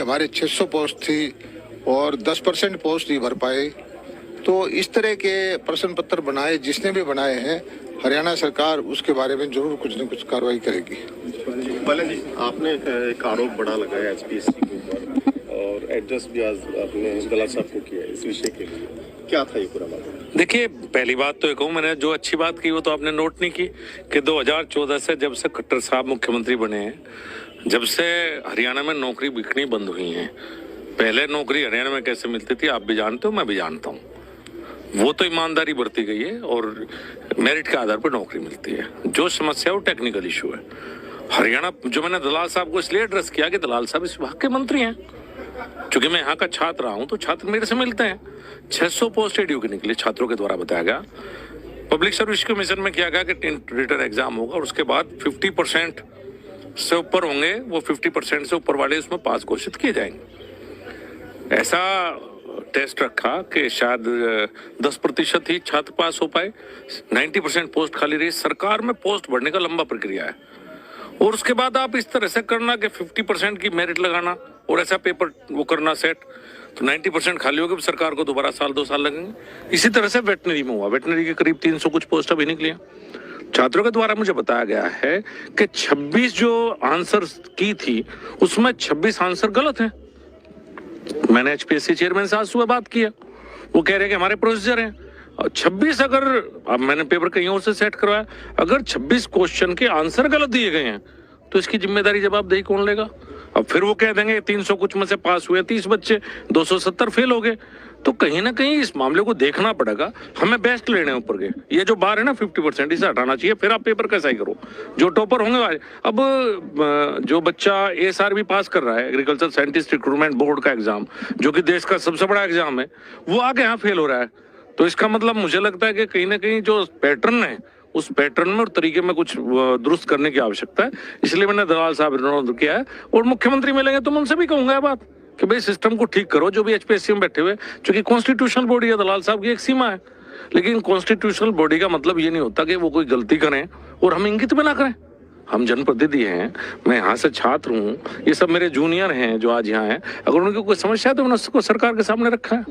हमारे 600 पोस्ट थी और 10% पोस्ट ही भर पाए। तो इस तरह के प्रश्न पत्र बनाए, जिसने भी बनाए हैं, हरियाणा सरकार उसके बारे में जरूर कुछ न कुछ कार्रवाई करेगी। बालन जी, आपने एक आरोप बड़ा लगाया एचपीएससी के ऊपर और एड्रेस भी आज आपने दलाल साहब को किया इस विषय के लिए, क्या था ये पूरा मामला? देखिए, पहली बात तो एक हूँ, मैंने जो अच्छी बात की वो तो आपने नोट नहीं की कि 2014 से जब से खट्टर साहब मुख्यमंत्री बने हैं, जब से हरियाणा में नौकरी बिकनी बंद हुई है। पहले नौकरी हरियाणा में कैसे मिलती थी आप भी जानते हो, मैं भी जानता हूँ। वो तो ईमानदारी बरती गई है और मेरिट के आधार पर नौकरी मिलती है। जो समस्या वो टेक्निकल इशू है। हरियाणा जो मैंने दलाल साहब को इसलिए एड्रेस किया कि दलाल साहब इस विभाग के मंत्री हैं। चूंकि मैं यहाँ का छात्र रहा हूँ तो छात्र मेरे से मिलते हैं। 600 पोस्ट एडीयू के निकले, छात्रों के द्वारा बताया गया। पब्लिक सर्विस कमीशन में किया गया कि रिटन एग्जाम होगा और उसके बाद 50% से ऊपर होंगे, वो 50% से ऊपर वाले उसमें पास घोषित किए जाएंगे। ऐसा टेस्ट रखा कि शायद 10% ही छात्र पास हो पाए। 90% पोस्ट खाली रही। सरकार में पोस्ट बढ़ने का लंबा प्रक्रिया है और उसके बाद आप इस तरह से करना कि 50% की मेरिट लगाना और ऐसा पेपर वो करना सेट, तो 90% खाली होगी। सरकार को दोबारा साल 2 साल लगेंगे। इसी तरह से वेटनरी में हुआ। वेटनरी के करीब 300 कुछ पोस्ट अभी निकली हैं। छात्रों के द्वारा मुझे बताया गया है कि 26 जो आंसर की थी उसमें 26 आंसर गलत हैं। मैंने एचपीएससी चेयरमैन से आज सुबह बात किया, वो कह रहे हैं कि हमारे प्रोसीजर हैं। 26 अगर, अब मैंने पेपर कहीं और से सेट करवाया, अगर 26 क्वेश्चन के आंसर गलत दिए गए हैं तो इसकी जिम्मेदारी जवाबदेही कौन लेगा? अब फिर वो कह देंगे 300 कुछ में से पास हुए 30 बच्चे, 270 फेल हो गए। तो कहीं ना कहीं इस मामले को देखना पड़ेगा। हमें बेस्ट लेने ऊपर के, ये जो बार है ना 50%, इसे हटाना चाहिए। फिर आप पेपर कैसा ही करो, जो टॉपर होंगे। अब जो बच्चा एएसआरबी पास कर रहा है, एग्रीकल्चर साइंटिस्ट रिक्रूटमेंट बोर्ड का एग्जाम, जो कि देश का सबसे बड़ा एग्जाम है, वो आगे यहाँ फेल हो रहा है। तो इसका मतलब मुझे लगता है कि कहीं ना कहीं जो पैटर्न है उस पैटर्न में और तरीके में कुछ दुरुस्त करने की आवश्यकता है। इसलिए मैंने दलाल साहब ने अनुरोध किया है और मुख्यमंत्री मिलेंगे तो मैं उनसे भी कहूंगा बात कि भाई सिस्टम को ठीक करो। जो भी एचपीएससी में बैठे हुए, क्योंकि कॉन्स्टिट्यूशनल बॉडी है, दलाल साहब की एक सीमा है, लेकिन कॉन्स्टिट्यूशनल बॉडी का मतलब ये नहीं होता कि वो कोई गलती करें और हम इंगित में ना करें। हम जनप्रतिनिधि हैं, मैं यहाँ से छात्र हूँ, ये सब मेरे जूनियर हैं जो आज यहाँ हैं। अगर उनकी कोई समस्या है तो मैंने उसको सरकार के सामने रखा है।